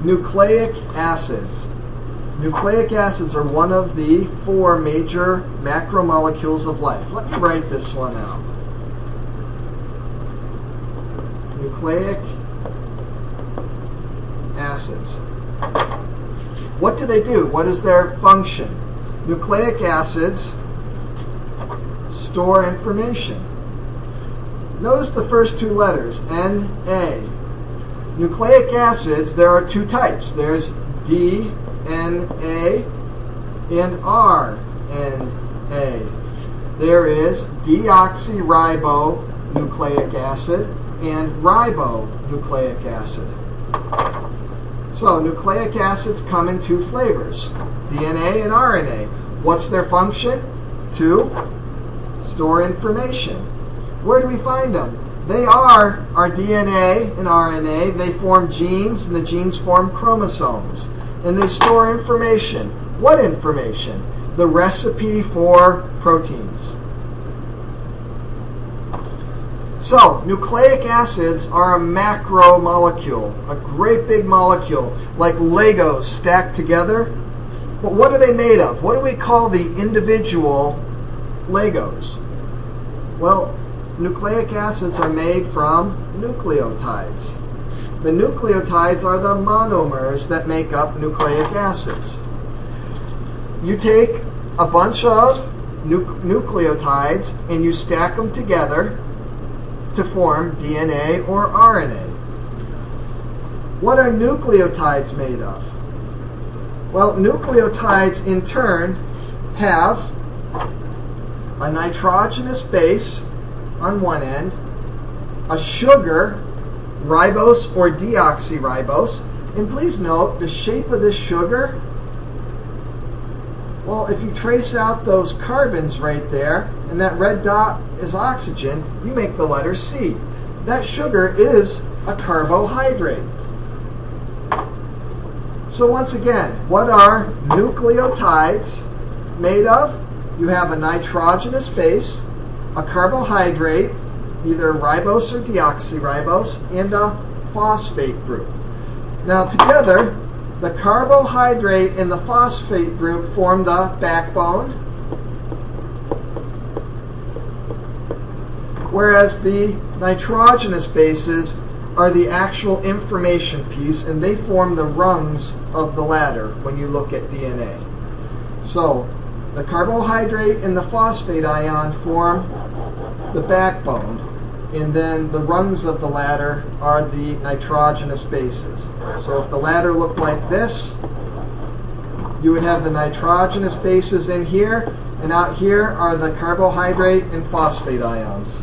Nucleic acids. Nucleic acids are one of the 4 major macromolecules of life. Let me write this one out. Nucleic acids. What do they do? What is their function? Nucleic acids store information. Notice the first 2 letters, Na. Nucleic acids, there are 2 types. There's DNA and RNA. There is deoxyribonucleic acid and ribonucleic acid. So nucleic acids come in 2 flavors, DNA and RNA. What's their function? To store information. Where do we find them? They are our DNA and RNA. They form genes, and the genes form chromosomes. And they store information. What information? The recipe for proteins. So, nucleic acids are a macromolecule, a great big molecule, like Legos stacked together. But what are they made of? What do we call the individual Legos? Well, nucleic acids are made from nucleotides. The nucleotides are the monomers that make up nucleic acids. You take a bunch of nucleotides and you stack them together to form DNA or RNA. What are nucleotides made of? Well, nucleotides in turn have a nitrogenous base on one end, a sugar, ribose or deoxyribose, and please note the shape of this sugar. Well, if you trace out those carbons right there, and that red dot is oxygen, you make the letter C. That sugar is a carbohydrate. So once again, what are nucleotides made of? You have a nitrogenous base, a carbohydrate, either ribose or deoxyribose, and a phosphate group. Now together, the carbohydrate and the phosphate group form the backbone, whereas the nitrogenous bases are the actual information piece, and they form the rungs of the ladder when you look at DNA. So the carbohydrate and the phosphate ion form the backbone, and then the rungs of the ladder are the nitrogenous bases. So if the ladder looked like this, you would have the nitrogenous bases in here, and out here are the carbohydrate and phosphate ions.